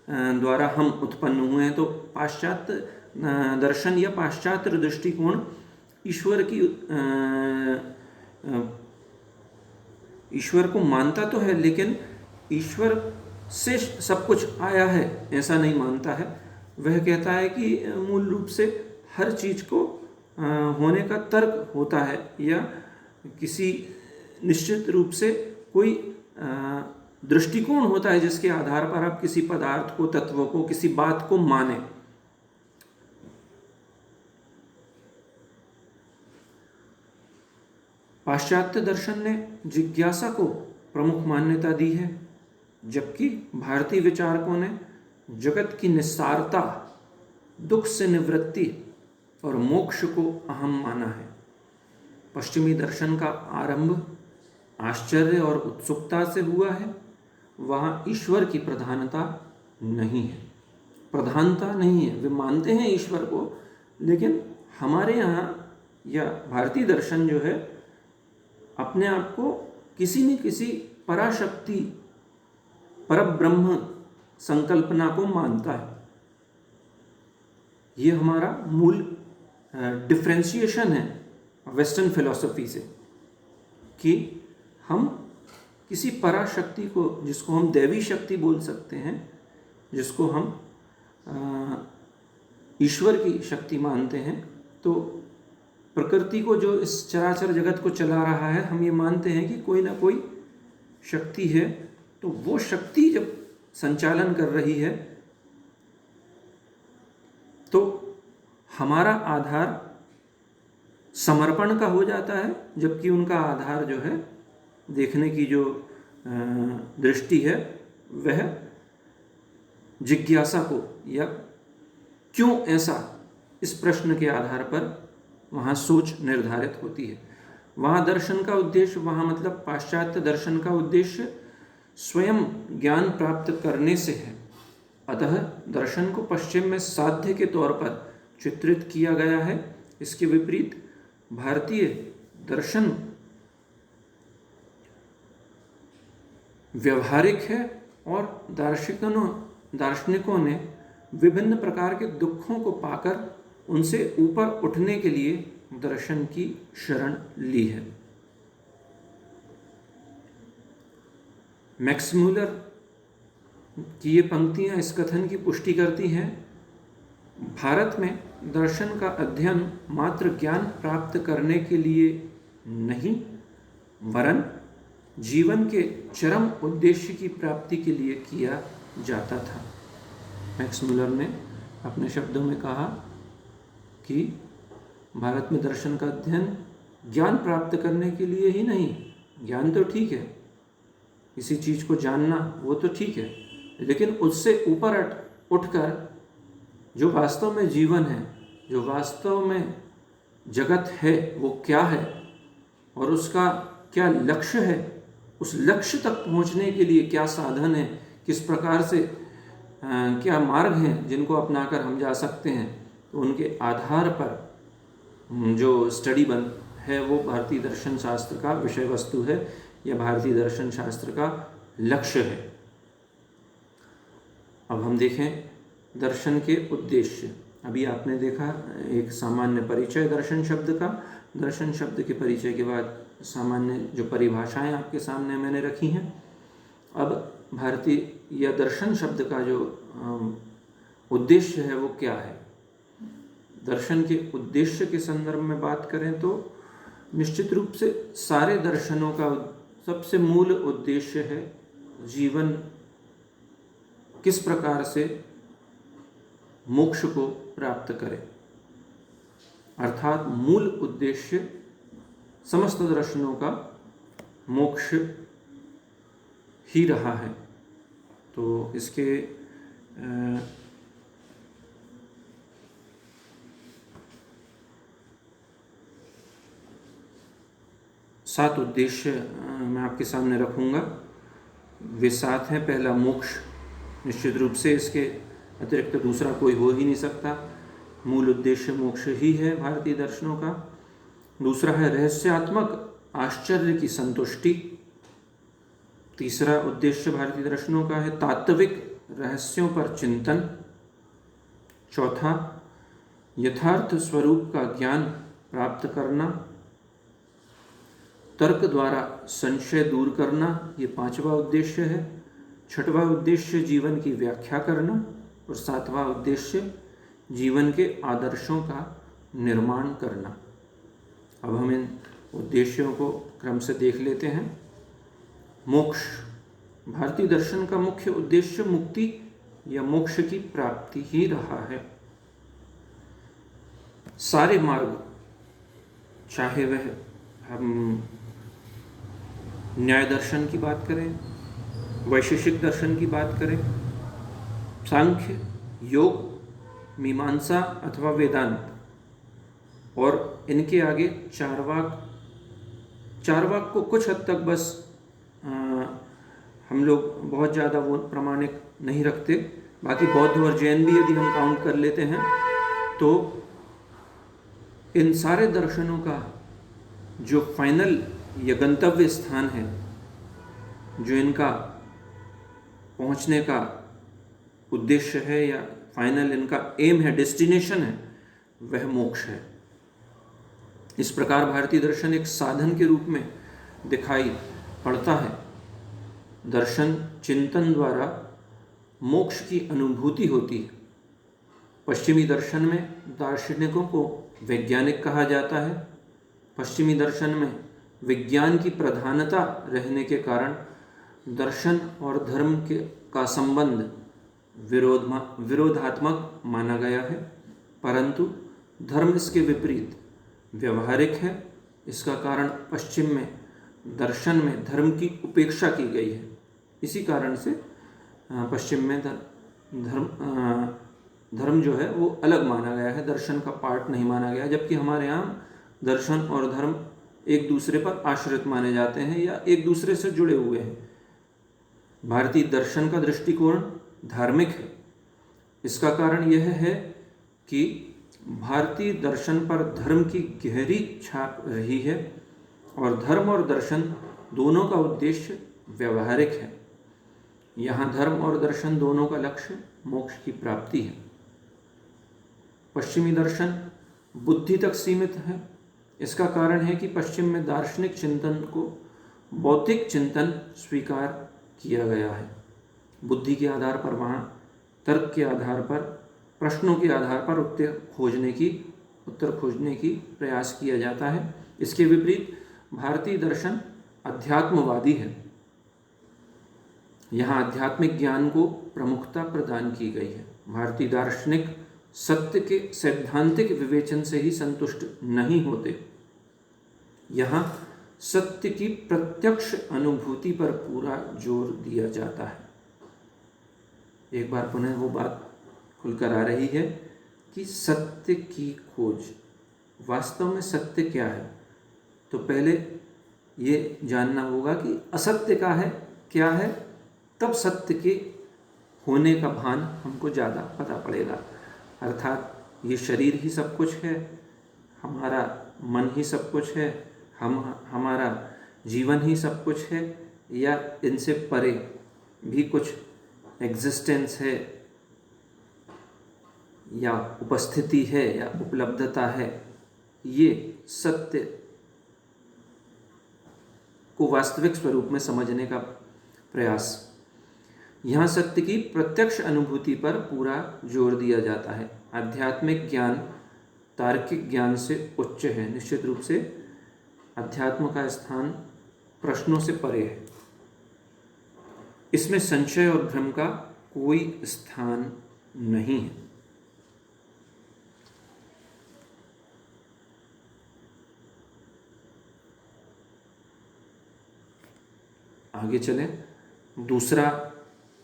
द्वारा हम उत्पन्न हुए हैं। तो पाश्चात्य दर्शन या पाश्चात्य दृष्टिकोण ईश्वर को मानता तो है, लेकिन ईश्वर से सब कुछ आया है ऐसा नहीं मानता है। वह कहता है कि मूल रूप से हर चीज़ को होने का तर्क होता है, या किसी निश्चित रूप से कोई दृष्टिकोण होता है जिसके आधार पर आप किसी पदार्थ को, तत्व को, किसी बात को माने। पाश्चात्य दर्शन ने जिज्ञासा को प्रमुख मान्यता दी है, जबकि भारतीय विचारकों ने जगत की निस्सारता, दुख से निवृत्ति और मोक्ष को अहम माना है। पश्चिमी दर्शन का आरंभ आश्चर्य और उत्सुकता से हुआ है। वहाँ ईश्वर की प्रधानता नहीं है, वे मानते हैं ईश्वर को, लेकिन हमारे यहाँ या भारतीय दर्शन जो है अपने आप को किसी न किसी पराशक्ति परब्रह्म संकल्पना को मानता है। ये हमारा मूल डिफ्रेंशिएशन है वेस्टर्न फिलॉसफी से, कि हम किसी पराशक्ति को, जिसको हम दैवी शक्ति बोल सकते हैं, जिसको हम ईश्वर की शक्ति मानते हैं, तो प्रकृति को, जो इस चराचर जगत को चला रहा है, हम ये मानते हैं कि कोई ना कोई शक्ति है। तो वो शक्ति जब संचालन कर रही है तो हमारा आधार समर्पण का हो जाता है, जबकि उनका आधार जो है, देखने की जो दृष्टि है, वह जिज्ञासा को, या क्यों ऐसा, इस प्रश्न के आधार पर वहाँ सोच निर्धारित होती है। वहाँ दर्शन का उद्देश्य, वहाँ मतलब पाश्चात्य दर्शन का उद्देश्य स्वयं ज्ञान प्राप्त करने से है। अतः दर्शन को पश्चिम में साध्य के तौर पर चित्रित किया गया है। इसके विपरीत भारतीय दर्शन व्यवहारिक है, और दार्शनिकों ने विभिन्न प्रकार के दुखों को पाकर उनसे ऊपर उठने के लिए दर्शन की शरण ली है। मैक्स मूलर की ये पंक्तियां इस कथन की पुष्टि करती हैं, भारत में दर्शन का अध्ययन मात्र ज्ञान प्राप्त करने के लिए नहीं, वरन जीवन के चरम उद्देश्य की प्राप्ति के लिए किया जाता था। मैक्स मूलर ने अपने शब्दों में कहा कि भारत में दर्शन का अध्ययन ज्ञान प्राप्त करने के लिए ही नहीं, ज्ञान तो ठीक है, किसी चीज़ को जानना वो तो ठीक है, लेकिन उससे ऊपर उठकर जो वास्तव में जीवन है, जो वास्तव में जगत है, वो क्या है और उसका क्या लक्ष्य है, उस लक्ष्य तक पहुंचने के लिए क्या साधन है, किस प्रकार से क्या मार्ग हैं जिनको अपनाकर हम जा सकते हैं, तो उनके आधार पर जो स्टडी है वो भारतीय दर्शन शास्त्र का विषय वस्तु है, या भारतीय दर्शन शास्त्र का लक्ष्य है। अब हम देखें दर्शन के उद्देश्य। अभी आपने देखा एक सामान्य परिचय दर्शन शब्द का। दर्शन शब्द के परिचय के बाद सामान्य जो परिभाषाएं आपके सामने मैंने रखी हैं। अब भारतीय या दर्शन शब्द का जो उद्देश्य है वो क्या है। दर्शन के उद्देश्य के संदर्भ में बात करें तो निश्चित रूप से सारे दर्शनों का सबसे मूल उद्देश्य है जीवन किस प्रकार से मोक्ष को प्राप्त करे, अर्थात मूल उद्देश्य समस्त दर्शनों का मोक्ष ही रहा है। तो इसके 7 उद्देश्य मैं आपके सामने रखूँगा। वे 7 हैं। पहला मोक्ष, निश्चित रूप से इसके अतिरिक्त दूसरा कोई हो ही नहीं सकता, मूल उद्देश्य मोक्ष ही है भारतीय दर्शनों का। दूसरा है रहस्यात्मक आश्चर्य की संतुष्टि। तीसरा उद्देश्य भारतीय दर्शनों का है तात्विक रहस्यों पर चिंतन। चौथा यथार्थ स्वरूप का ज्ञान प्राप्त करना। तर्क द्वारा संशय दूर करना, ये 5वां उद्देश्य है। 6वां उद्देश्य जीवन की व्याख्या करना, और 7वां उद्देश्य जीवन के आदर्शों का निर्माण करना। अब हम इन उद्देश्यों को क्रम से देख लेते हैं। मोक्ष, भारतीय दर्शन का मुख्य उद्देश्य मुक्ति या मोक्ष की प्राप्ति ही रहा है। सारे मार्ग, चाहे वह हम न्याय दर्शन की बात करें, वैशेषिक दर्शन की बात करें, सांख्य, योग, मीमांसा अथवा वेदांत, और इनके आगे चारवाक को कुछ हद तक बस हम लोग बहुत ज़्यादा वो प्रमाणिक नहीं रखते। बाकी बौद्ध और जैन भी यदि हम काउंट कर लेते हैं तो इन सारे दर्शनों का जो फाइनल या गंतव्य स्थान है, जो इनका पहुंचने का उद्देश्य है या फाइनल इनका एम है, डेस्टिनेशन है, वह मोक्ष है। इस प्रकार भारतीय दर्शन एक साधन के रूप में दिखाई पड़ता है। दर्शन चिंतन द्वारा मोक्ष की अनुभूति होती है। पश्चिमी दर्शन में दार्शनिकों को वैज्ञानिक कहा जाता है। पश्चिमी दर्शन में विज्ञान की प्रधानता रहने के कारण दर्शन और धर्म का संबंध विरोधात्मक माना गया है, परंतु धर्म इसके विपरीत व्यवहारिक है। इसका कारण पश्चिम में दर्शन में धर्म की उपेक्षा की गई है। इसी कारण से पश्चिम में धर्म जो है वो अलग माना गया है, दर्शन का पार्ट नहीं माना गया, जबकि हमारे यहाँ दर्शन और धर्म एक दूसरे पर आश्रित माने जाते हैं या एक दूसरे से जुड़े हुए हैं। भारतीय दर्शन का दृष्टिकोण धार्मिक है। इसका कारण यह है कि भारतीय दर्शन पर धर्म की गहरी छाप रही है और धर्म और दर्शन दोनों का उद्देश्य व्यवहारिक है। यहाँ धर्म और दर्शन दोनों का लक्ष्य मोक्ष की प्राप्ति है। पश्चिमी दर्शन बुद्धि तक सीमित है। इसका कारण है कि पश्चिम में दार्शनिक चिंतन को बौद्धिक चिंतन स्वीकार किया गया है। बुद्धि के आधार पर वहाँ तर्क के आधार पर, प्रश्नों के आधार पर उत्तर खोजने की प्रयास किया जाता है। इसके विपरीत भारतीय दर्शन अध्यात्मवादी है। यहाँ आध्यात्मिक ज्ञान को प्रमुखता प्रदान की गई है। भारतीय दार्शनिक सत्य के सैद्धांतिक विवेचन से ही संतुष्ट नहीं होते। यहाँ सत्य की प्रत्यक्ष अनुभूति पर पूरा जोर दिया जाता है। एक बार पुनः वो बात खुलकर आ रही है कि सत्य की खोज, वास्तव में सत्य क्या है। तो पहले ये जानना होगा कि असत्य का है क्या है, तब सत्य के होने का भान हमको ज़्यादा पता पड़ेगा। अर्थात ये शरीर ही सब कुछ है, हमारा मन ही सब कुछ है, हमारा जीवन ही सब कुछ है, या इनसे परे भी कुछ एग्जिस्टेंस है या उपस्थिति है या उपलब्धता है। ये सत्य को वास्तविक स्वरूप में समझने का प्रयास। यहाँ सत्य की प्रत्यक्ष अनुभूति पर पूरा जोर दिया जाता है। आध्यात्मिक ज्ञान तार्किक ज्ञान से उच्च है। निश्चित रूप से अध्यात्म का स्थान प्रश्नों से परे है। इसमें संशय और भ्रम का कोई स्थान नहीं है। आगे चलें। दूसरा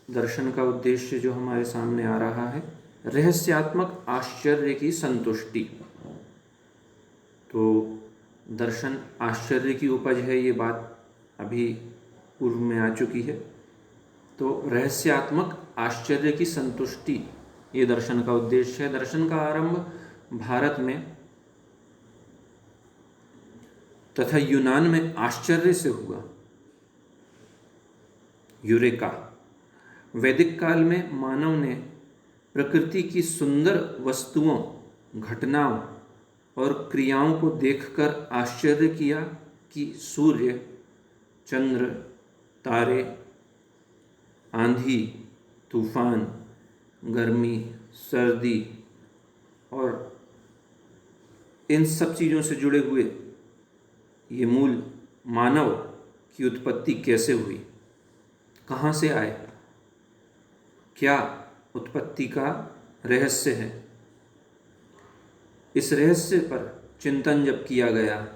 दर्शन का उद्देश्य जो हमारे सामने आ रहा है, रहस्यात्मक आश्चर्य की संतुष्टि। तो दर्शन आश्चर्य की उपज है, ये बात अभी पूर्व में आ चुकी है। तो रहस्यात्मक आश्चर्य की संतुष्टि ये दर्शन का उद्देश्य है। दर्शन का आरंभ भारत में तथा यूनान में आश्चर्य से हुआ, यूरेका। वैदिक काल में मानव ने प्रकृति की सुंदर वस्तुओं, घटनाओं और क्रियाओं को देखकर आश्चर्य किया कि सूर्य, चंद्र, तारे, आंधी, तूफान, गर्मी, सर्दी और इन सब चीज़ों से जुड़े हुए ये मूल मानव की उत्पत्ति कैसे हुई, कहाँ से आए, क्या उत्पत्ति का रहस्य है। इस रहस्य पर चिंतन जब किया गया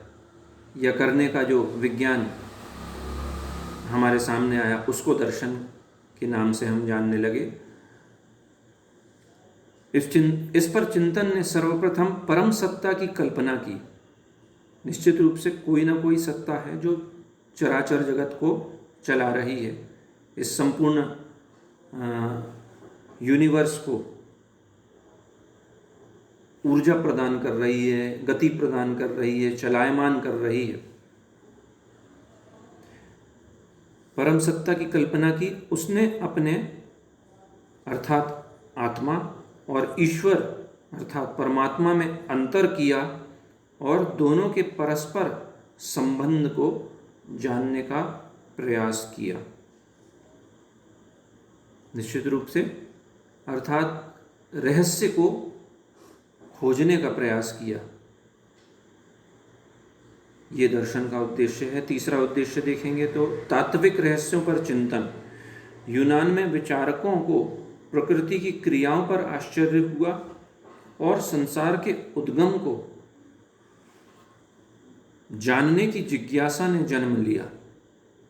या करने का जो विज्ञान हमारे सामने आया, उसको दर्शन के नाम से हम जानने लगे। इस पर चिंतन ने सर्वप्रथम परम सत्ता की कल्पना की। निश्चित रूप से कोई ना कोई सत्ता है जो चराचर जगत को चला रही है, इस संपूर्ण यूनिवर्स को ऊर्जा प्रदान कर रही है, गति प्रदान कर रही है, चलायमान कर रही है। परम सत्ता की कल्पना की, उसने अपने अर्थात आत्मा और ईश्वर अर्थात परमात्मा में अंतर किया और दोनों के परस्पर संबंध को जानने का प्रयास किया। निश्चित रूप से अर्थात रहस्य को खोजने का प्रयास किया। ये दर्शन का उद्देश्य है। तीसरा उद्देश्य देखेंगे तो तात्विक रहस्यों पर चिंतन। यूनान में विचारकों को प्रकृति की क्रियाओं पर आश्चर्य हुआ और संसार के उद्गम को जानने की जिज्ञासा ने जन्म लिया।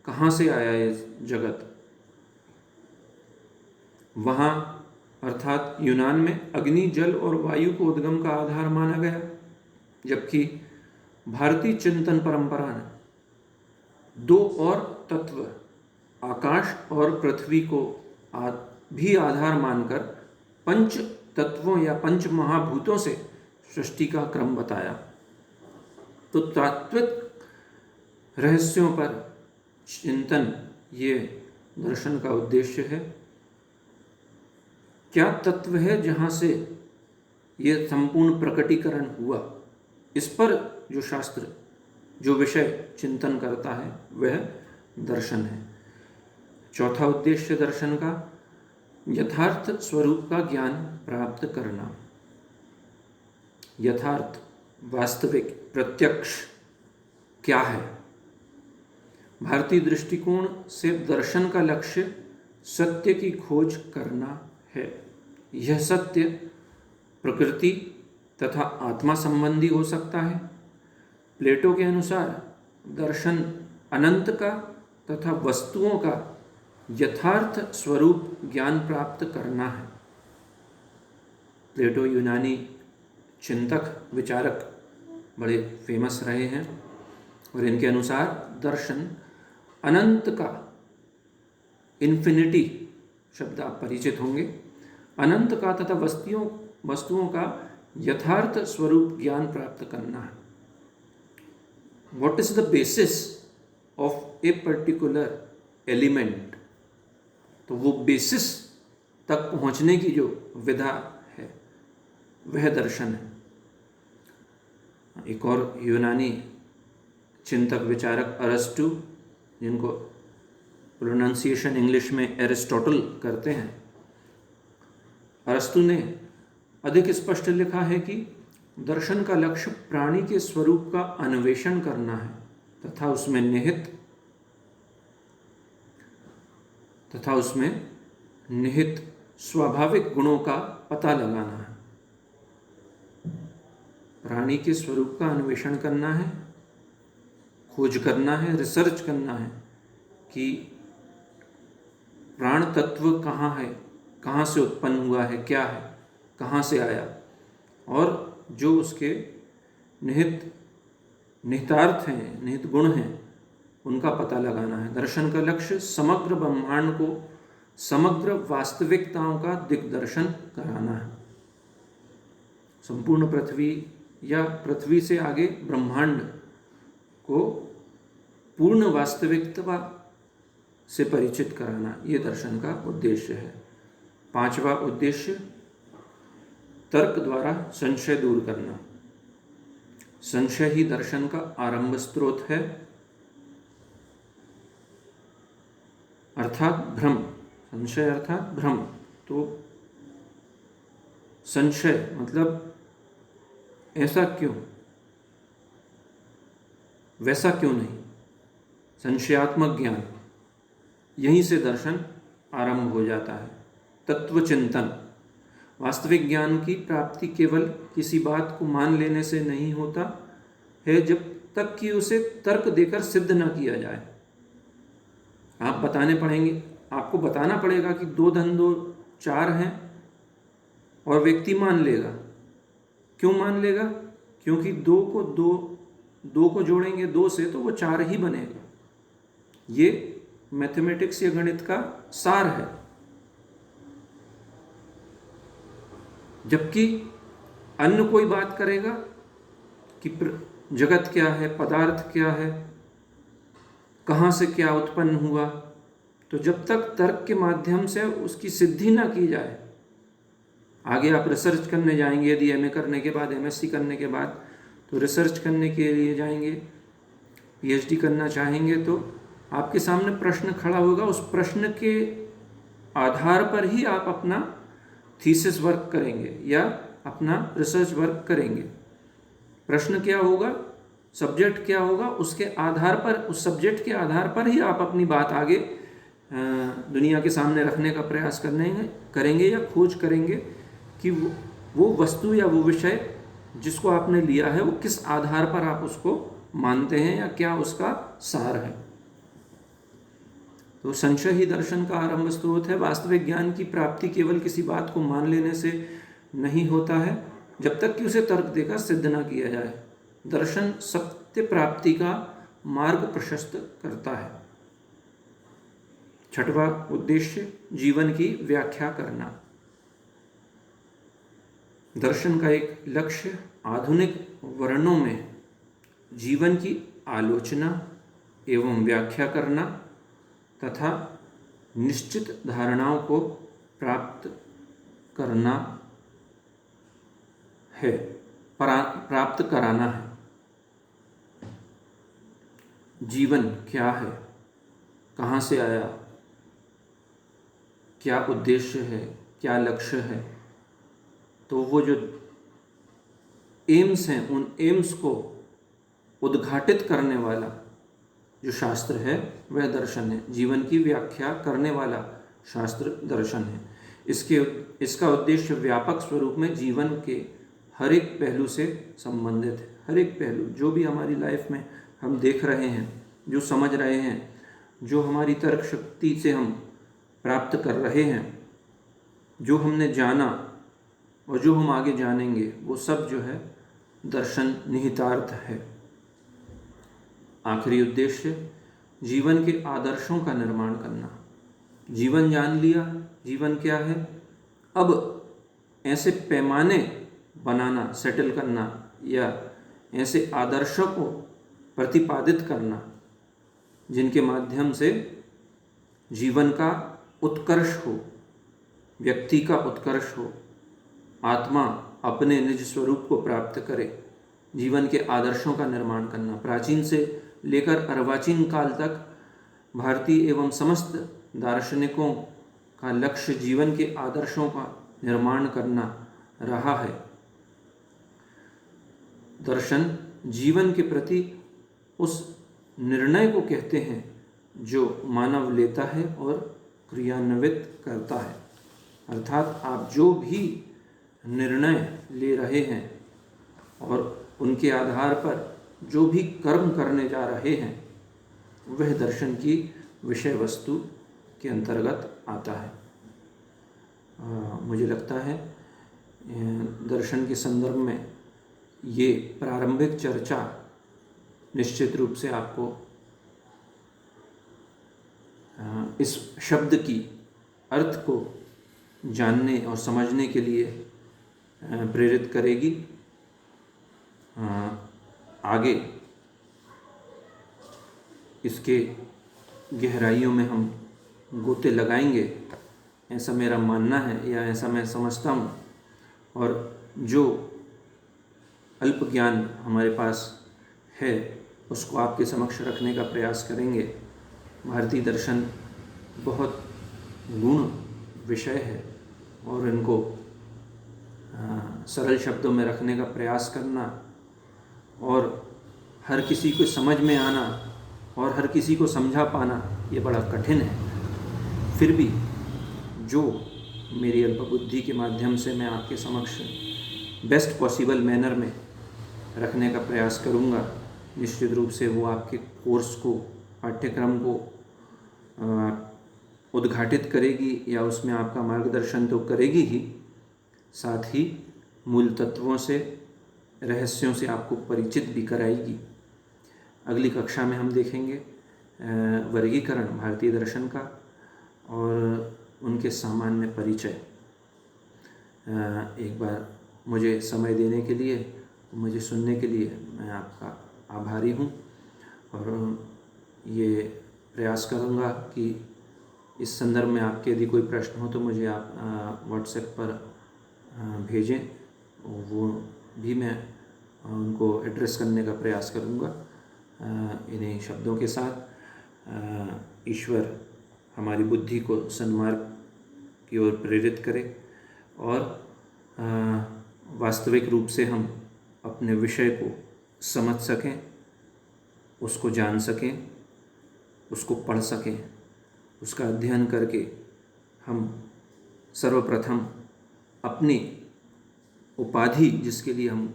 कहाँ से आया ये जगत? वहाँ अर्थात यूनान में अग्नि, जल और वायु को उद्गम का आधार माना गया, जबकि भारतीय चिंतन परंपरा ने दो और तत्व आकाश और पृथ्वी को भी आधार मानकर पंच तत्वों या पंच महाभूतों से सृष्टि का क्रम बताया। तो तात्विक रहस्यों पर चिंतन ये दर्शन का उद्देश्य है। क्या तत्व है जहाँ से ये संपूर्ण प्रकटीकरण हुआ, इस पर जो शास्त्र जो विषय चिंतन करता है वह दर्शन है। चौथा उद्देश्य दर्शन का यथार्थ स्वरूप का ज्ञान प्राप्त करना। यथार्थ, वास्तविक, प्रत्यक्ष क्या है? भारतीय दृष्टिकोण से दर्शन का लक्ष्य सत्य की खोज करना है। यह सत्य प्रकृति तथा आत्मा संबंधी हो सकता है। प्लेटो के अनुसार दर्शन अनंत का तथा वस्तुओं का यथार्थ स्वरूप ज्ञान प्राप्त करना है। प्लेटो यूनानी चिंतक विचारक बड़े फेमस रहे हैं और इनके अनुसार दर्शन अनंत का, इन्फिनिटी शब्द आप परिचित होंगे, अनंत का तथा वस्तुओं का यथार्थ स्वरूप ज्ञान प्राप्त करना है। What is the basis of a particular element? तो वो बेसिस तक पहुंचने की जो विधा है वह दर्शन है। एक और यूनानी चिंतक विचारक अरस्तु, जिनको प्रोनाउंसिएशन इंग्लिश में एरिस्टोटल करते हैं, अरस्तु ने अधिक स्पष्ट लिखा है कि दर्शन का लक्ष्य प्राणी के स्वरूप का अन्वेषण करना है तथा उसमें निहित स्वाभाविक गुणों का पता लगाना है। प्राणी के स्वरूप का अन्वेषण करना है, खोज करना है, रिसर्च करना है कि प्राण तत्व कहाँ है, कहाँ से उत्पन्न हुआ है, क्या है, कहाँ से आया, और जो उसके निहितार्थ हैं, निहित गुण हैं, उनका पता लगाना है। दर्शन का लक्ष्य समग्र ब्रह्मांड को समग्र वास्तविकताओं का दिग्दर्शन कराना है। संपूर्ण पृथ्वी या पृथ्वी से आगे ब्रह्मांड को पूर्ण वास्तविकता से परिचित कराना, ये दर्शन का उद्देश्य है। पांचवा उद्देश्य तर्क द्वारा संशय दूर करना। संशय ही दर्शन का आरंभ स्रोत है, अर्थात भ्रम। संशय अर्थात भ्रम। तो संशय मतलब ऐसा क्यों, वैसा क्यों नहीं, संशयात्मक ज्ञान, यहीं से दर्शन आरंभ हो जाता है। तत्व चिंतन। वास्तविक ज्ञान की प्राप्ति केवल किसी बात को मान लेने से नहीं होता है जब तक कि उसे तर्क देकर सिद्ध न किया जाए। आपको बताना पड़ेगा कि 2 + 2 4 हैं और व्यक्ति मान लेगा। क्यों मान लेगा? क्योंकि 2 को जोड़ेंगे 2 से तो वो 4 ही बनेगा। ये मैथमेटिक्स या गणित का सार है। जबकि अन्य कोई बात करेगा कि जगत क्या है, पदार्थ क्या है, कहाँ से क्या उत्पन्न हुआ, तो जब तक तर्क के माध्यम से उसकी सिद्धि ना की जाए, आगे आप रिसर्च करने जाएंगे, यदि एमए करने के बाद, एमएससी करने के बाद तो रिसर्च करने के लिए जाएंगे, पीएचडी करना चाहेंगे, तो आपके सामने प्रश्न खड़ा होगा, उस प्रश्न के आधार पर ही आप अपना थीसिस वर्क करेंगे या अपना रिसर्च वर्क करेंगे। प्रश्न क्या होगा, सब्जेक्ट क्या होगा, उसके आधार पर, उस सब्जेक्ट के आधार पर ही आप अपनी बात आगे दुनिया के सामने रखने का प्रयास करेंगे या खोज करेंगे कि वो वस्तु या वो विषय जिसको आपने लिया है वो किस आधार पर आप उसको मानते हैं या क्या उसका सार है। तो संशय ही दर्शन का आरंभ स्रोत है। वास्तविक ज्ञान की प्राप्ति केवल किसी बात को मान लेने से नहीं होता है जब तक कि उसे तर्क देकर सिद्ध ना किया जाए। दर्शन सत्य प्राप्ति का मार्ग प्रशस्त करता है। छठवां उद्देश्य, जीवन की व्याख्या करना। दर्शन का एक लक्ष्य आधुनिक वर्णों में जीवन की आलोचना एवं व्याख्या करना तथा निश्चित धारणाओं को प्राप्त करना है, प्राप्त कराना है। जीवन क्या है, कहाँ से आया, क्या उद्देश्य है, क्या लक्ष्य है, तो वो जो एम्स हैं, उन एम्स को उद्घाटित करने वाला जो शास्त्र है वह दर्शन है। जीवन की व्याख्या करने वाला शास्त्र दर्शन है। इसका उद्देश्य व्यापक स्वरूप में जीवन के हर एक पहलू से संबंधित है। हर एक पहलू जो भी हमारी लाइफ में हम देख रहे हैं, जो समझ रहे हैं, जो हमारी तर्क शक्ति से हम प्राप्त कर रहे हैं, जो हमने जाना और जो हम आगे जानेंगे, वो सब जो है दर्शन निहितार्थ है। आखिरी उद्देश्य, जीवन के आदर्शों का निर्माण करना। जीवन जान लिया, जीवन क्या है, अब ऐसे पैमाने बनाना, सेटल करना या ऐसे आदर्शों को प्रतिपादित करना जिनके माध्यम से जीवन का उत्कर्ष हो, व्यक्ति का उत्कर्ष हो, आत्मा अपने निज स्वरूप को प्राप्त करे। जीवन के आदर्शों का निर्माण करना। प्राचीन से लेकर अर्वाचीन काल तक भारतीय एवं समस्त दार्शनिकों का लक्ष्य जीवन के आदर्शों का निर्माण करना रहा है। दर्शन जीवन के प्रति उस निर्णय को कहते हैं जो मानव लेता है और क्रियान्वित करता है। अर्थात आप जो भी निर्णय ले रहे हैं और उनके आधार पर जो भी कर्म करने जा रहे हैं वह दर्शन की विषय वस्तु के अंतर्गत आता है। मुझे लगता है दर्शन के संदर्भ में ये प्रारंभिक चर्चा निश्चित रूप से आपको इस शब्द की अर्थ को जानने और समझने के लिए प्रेरित करेगी। आगे इसके गहराइयों में हम गोते लगाएंगे, ऐसा मेरा मानना है या ऐसा मैं समझता हूँ। और जो अल्प ज्ञान हमारे पास है उसको आपके समक्ष रखने का प्रयास करेंगे। भारतीय दर्शन बहुत गूढ़ विषय है और इनको सरल शब्दों में रखने का प्रयास करना और हर किसी को समझ में आना और हर किसी को समझा पाना ये बड़ा कठिन है। फिर भी जो मेरी अल्पबुद्धि के माध्यम से मैं आपके समक्ष बेस्ट पॉसिबल मैनर में रखने का प्रयास करूँगा, निश्चित रूप से वो आपके कोर्स को, पाठ्यक्रम को उद्घाटित करेगी या उसमें आपका मार्गदर्शन तो करेगी ही, साथ ही मूल तत्वों से, रहस्यों से आपको परिचित भी कराएगी। अगली कक्षा में हम देखेंगे वर्गीकरण भारतीय दर्शन का और उनके सामान्य परिचय। एक बार मुझे समय देने के लिए, मुझे सुनने के लिए मैं आपका आभारी हूँ और ये प्रयास करूँगा कि इस संदर्भ में आपके यदि कोई प्रश्न हो तो मुझे आप व्हाट्सएप पर भेजें, और वो भी मैं उनको एड्रेस करने का प्रयास करूँगा। इन्हीं शब्दों के साथ ईश्वर हमारी बुद्धि को सन्मार्ग की ओर प्रेरित करे और वास्तविक रूप से हम अपने विषय को समझ सकें, उसको जान सकें, उसको पढ़ सकें, उसका अध्ययन करके हम सर्वप्रथम अपनी उपाधि जिसके लिए हम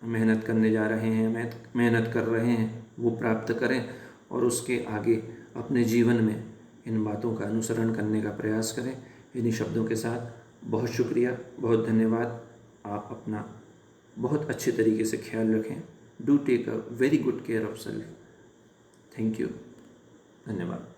मेहनत करने जा रहे हैं, मेहनत कर रहे हैं, वो प्राप्त करें और उसके आगे अपने जीवन में इन बातों का अनुसरण करने का प्रयास करें। इन्हीं शब्दों के साथ बहुत शुक्रिया, बहुत धन्यवाद। आप अपना बहुत अच्छे तरीके से ख्याल रखें। Do take a very good care of self. Thank you. धन्यवाद।